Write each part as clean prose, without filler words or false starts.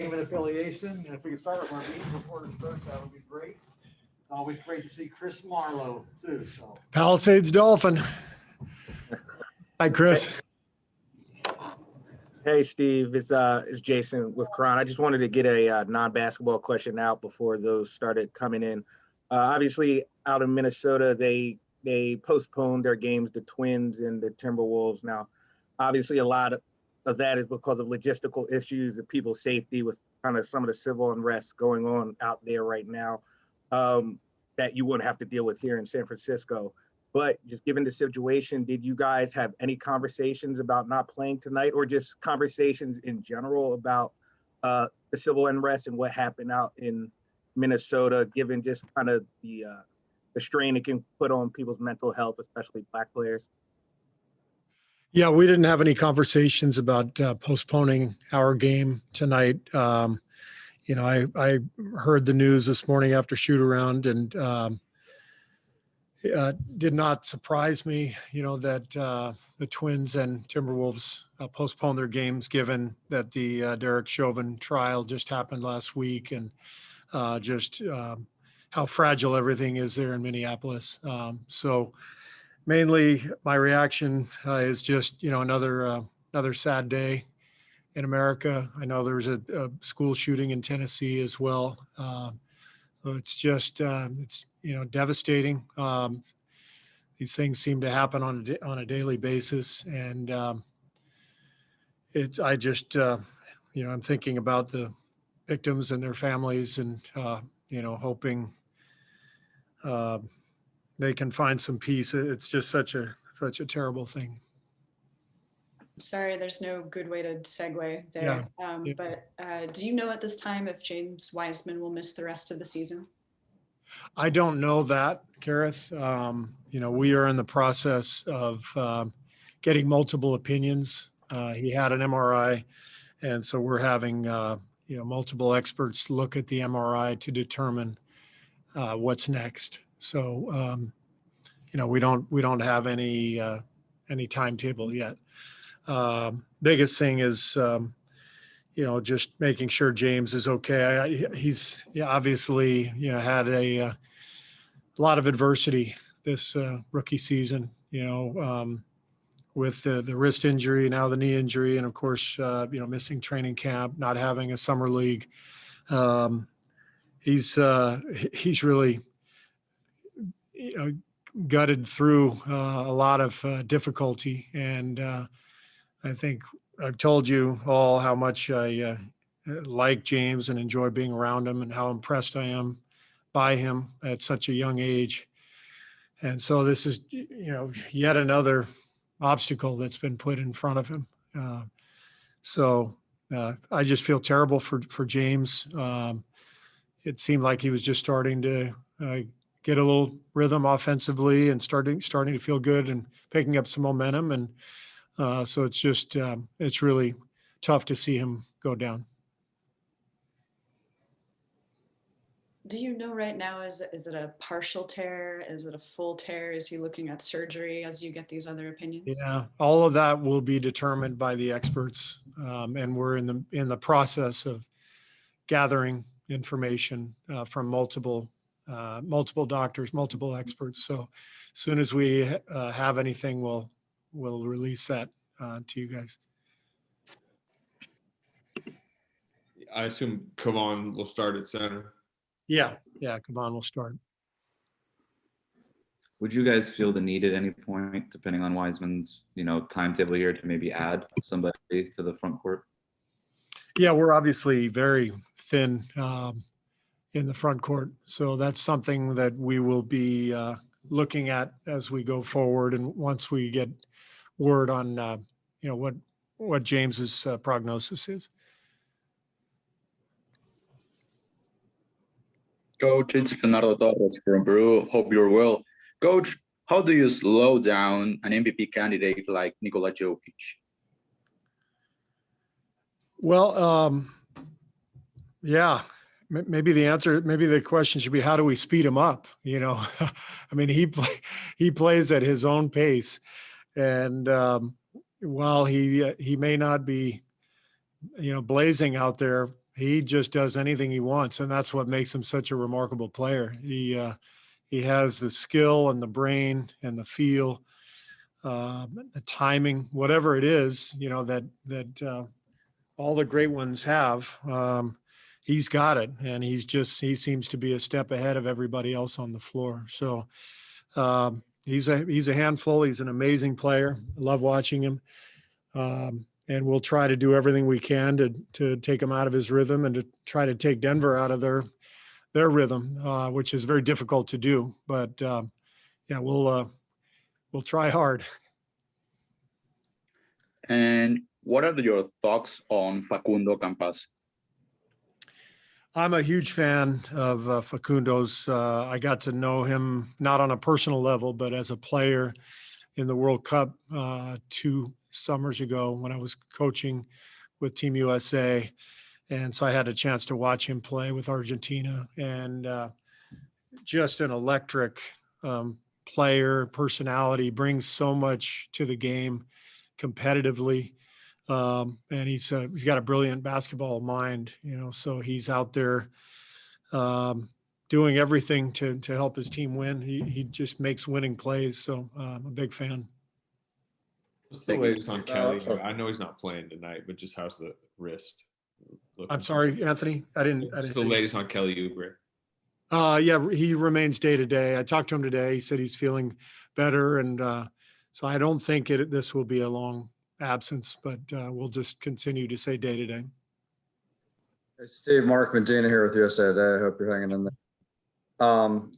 name and affiliation, and if we could start with our beat reporters first, that would be great. It's always great to see Chris Marlowe too. So Palisades Dolphin. Hi, Chris. Hey, Steve, it's Jason with Cron. I just wanted to get a non-basketball question out before those started coming in. Obviously, out in Minnesota, they postponed their games, the Twins and the Timberwolves. Now, obviously, a lot of that is because of logistical issues and people's safety with kind of some of the civil unrest going on out there right now that you wouldn't have to deal with here in San Francisco. But just given the situation, did you guys have any conversations about not playing tonight, or just conversations in general about the civil unrest and what happened out in Minnesota, given just kind of the strain it can put on people's mental health, especially Black players? Yeah, we didn't have any conversations about postponing our game tonight. I heard the news this morning after shoot-around, and did not surprise me, that the Twins and Timberwolves postponed their games, given that the Derek Chauvin trial just happened last week, and just how fragile everything is there in Minneapolis. So mainly my reaction is just, another sad day in America. I know there was a school shooting in Tennessee as well. So it's just, it's devastating. These things seem to happen on a daily basis, and I'm thinking about the victims and their families, and hoping they can find some peace. It's just such a terrible thing. Sorry, there's no good way to segue there. Yeah. But do you know at this time if James Wiseman will miss the rest of the season? I don't know that, Kareth. We are in the process of getting multiple opinions. He had an MRI, and so we're having multiple experts look at the MRI to determine what's next. So we don't have any timetable yet. Biggest thing is just making sure James is okay. He's obviously had a lot of adversity this rookie season, with the wrist injury, now the knee injury, and of course missing training camp, not having a summer league. He's really gutted through a lot of difficulty, and I think I've told you all how much I like James and enjoy being around him, and how impressed I am by him at such a young age. And so this is, yet another obstacle that's been put in front of him. So I just feel terrible for James. It seemed like he was just starting to get a little rhythm offensively, and starting to feel good and picking up some momentum. And so it's just, it's really tough to see him go down. Do you know right now, is it a partial tear? Is it a full tear? Is he looking at surgery as you get these other opinions? Yeah, all of that will be determined by the experts. And we're in the process of gathering information from multiple doctors, multiple experts. So as soon as we have anything, we'll release that to you guys. I assume Chauvin will start at center. Yeah, Campazzo will start. Would you guys feel the need at any point, depending on Wiseman's, timetable here, to maybe add somebody to the front court? Yeah, we're obviously very thin in the front court, so that's something that we will be looking at as we go forward, and once we get word on what James's prognosis is. Coach, it's Leonardo Torres from Peru. Hope you're well. Coach, how do you slow down an MVP candidate like Nikola Jokic? Well, maybe the question should be, how do we speed him up? I mean, he plays at his own pace, and while he may not be, blazing out there, he just does anything he wants, and that's what makes him such a remarkable player. He has the skill and the brain and the feel, the timing, whatever it is, that all the great ones have. He's got it, and he seems to be a step ahead of everybody else on the floor. So he's a handful. He's an amazing player. I love watching him. And we'll try to do everything we can to take him out of his rhythm and to try to take Denver out of their rhythm, which is very difficult to do. But yeah, we'll try hard. And what are your thoughts on Facundo Campazzo? I'm a huge fan of Facundo's. I got to know him not on a personal level, but as a player in the World Cup 2 summers ago when I was coaching with Team USA. And so I had a chance to watch him play with Argentina, and just an electric player, personality, brings so much to the game competitively. And he's got a brilliant basketball mind, so he's out there doing everything to help his team win. He just makes winning plays. So I'm a big fan. What's the latest on Kelly? I know he's not playing tonight, but just how's the wrist looking? I'm sorry, Anthony. I didn't. What's the latest on Kelly Oubre? Yeah, he remains day to day. I talked to him today. He said he's feeling better, and so I don't think this will be a long absence, but we'll just continue to say day to day. Hey, Steve, Mark Medina here with USA Today. I hope you're hanging in there.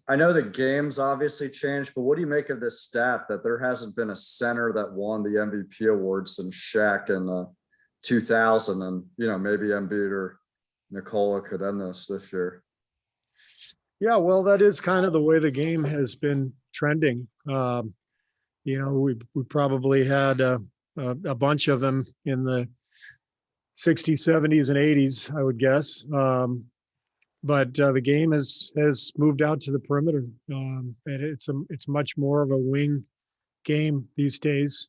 I know the game's obviously changed, but what do you make of this stat that there hasn't been a center that won the MVP award since Shaq in 2000, and maybe Embiid or Nikola could end this year? Yeah, well, that is kind of the way the game has been trending. We probably had a bunch of them in the 60s, 70s, and 80s, I would guess. But the game has moved out to the perimeter, and it's much more of a wing game these days.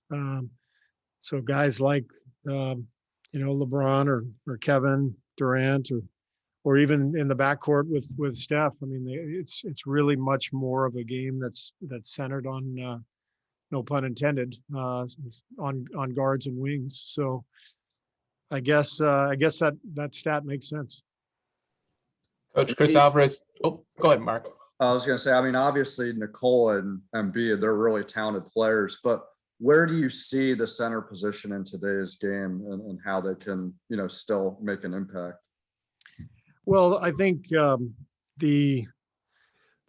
So guys like LeBron or Kevin Durant or even in the backcourt with Steph. I mean, it's really much more of a game that's centered on no pun intended on guards and wings. So I guess that stat makes sense. Coach Chris Alvarez. Oh, go ahead, Mark. I was going to say, I mean, obviously Nikola and Embiid, they're really talented players, but where do you see the center position in today's game and how they can, still make an impact? Well, I think the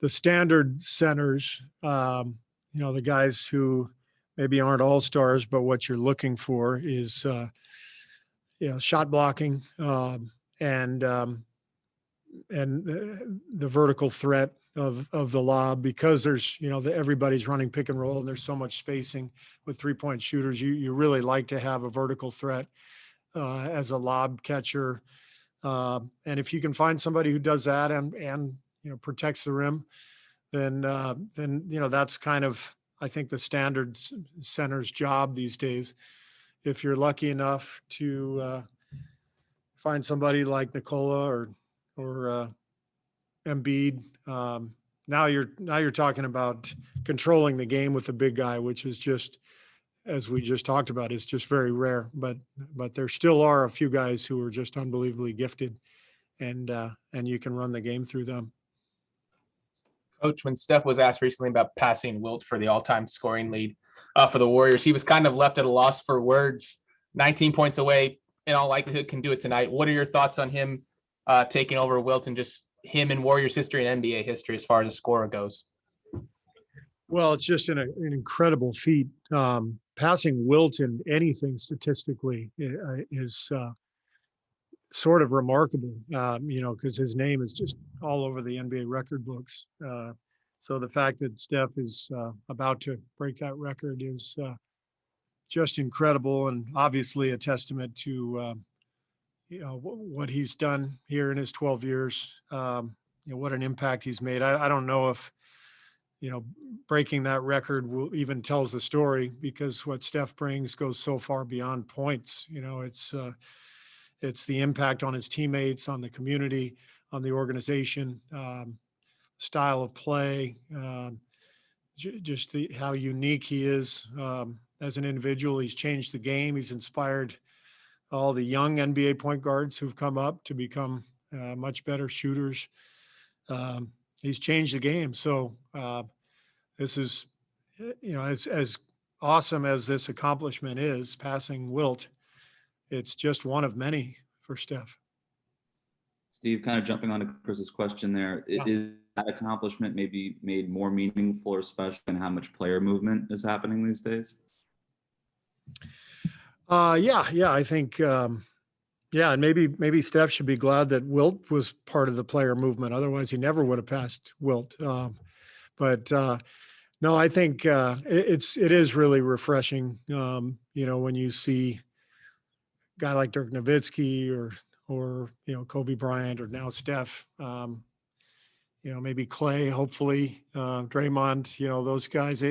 standard centers, the guys who maybe aren't all-stars, but what you're looking for is, shot blocking and the vertical threat of the lob, because there's, everybody's running pick and roll and there's so much spacing with 3-point shooters. You really like to have a vertical threat as a lob catcher. And if you can find somebody who does that and protects the rim, then that's kind of, I think, the standard center's job these days. If you're lucky enough to find somebody like Nikola or Embiid, now you're talking about controlling the game with the big guy, which is just, as we just talked about, is just very rare. But there still are a few guys who are just unbelievably gifted, and you can run the game through them. Coach, when Steph was asked recently about passing Wilt for the all-time scoring lead for the Warriors, he was kind of left at a loss for words. 19 points away, in all likelihood, can do it tonight. What are your thoughts on him taking over Wilt and just him in Warriors history and NBA history as far as a scorer goes? Well, it's just an incredible feat. Passing Wilt in anything statistically is sort of remarkable, because his name is just all over the NBA record books. So the fact that Steph is about to break that record is just incredible, and obviously a testament to what he's done here in his 12 years. What an impact he's made. I don't know if breaking that record will even tells the story, because what Steph brings goes so far beyond points. It's the impact on his teammates, on the community, on the organization, style of play, just how unique he is as an individual. He's changed the game. He's inspired all the young NBA point guards who've come up to become much better shooters. He's changed the game. So this is, as awesome as this accomplishment is, passing Wilt, it's just one of many for Steph. Steve, kind of jumping on to Chris's question there, is that accomplishment maybe made more meaningful or special in how much player movement is happening these days? I think, and maybe Steph should be glad that Wilt was part of the player movement. Otherwise, he never would have passed Wilt. No, I think it is really refreshing. When you see a guy like Dirk Nowitzki or Kobe Bryant, or now Steph, maybe Clay, hopefully, Draymond, those guys.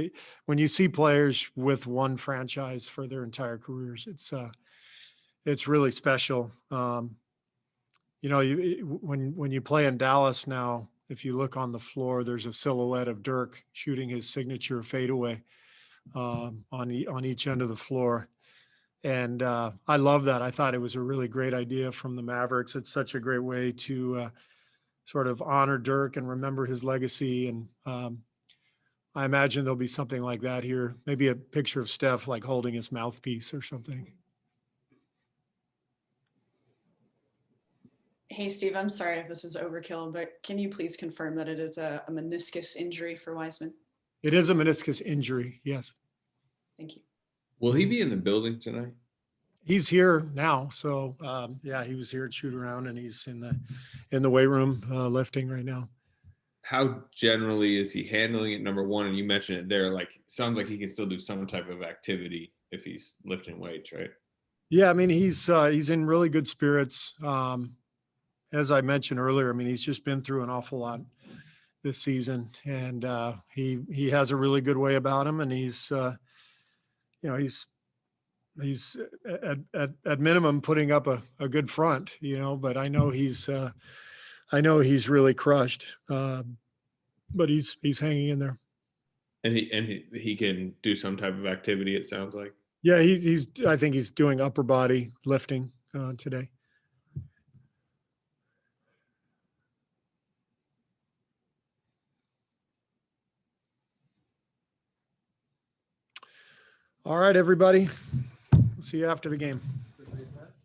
When you see players with one franchise for their entire careers, it's really special. When you play in Dallas now, if you look on the floor, there's a silhouette of Dirk shooting his signature fadeaway on each end of the floor. And I love that. I thought it was a really great idea from the Mavericks. It's such a great way to sort of honor Dirk and remember his legacy. And I imagine there'll be something like that here. Maybe a picture of Steph like holding his mouthpiece or something. Hey, Steve, I'm sorry if this is overkill, but can you please confirm that it is a meniscus injury for Wiseman? It is a meniscus injury, yes. Thank you. Will he be in the building tonight? He's here now. So he was here at shoot around, and he's in the weight room lifting right now. How generally is he handling it, number one? And you mentioned it there, like, sounds like he can still do some type of activity if he's lifting weights, right? Yeah, I mean, he's in really good spirits. As I mentioned earlier, I mean, he's just been through an awful lot this season, and he has a really good way about him, and he's at minimum putting up a good front, but I know he's really crushed, but he's hanging in there. And he can do some type of activity, it sounds like. Yeah, I think he's doing upper body lifting today. All right, everybody. See you after the game.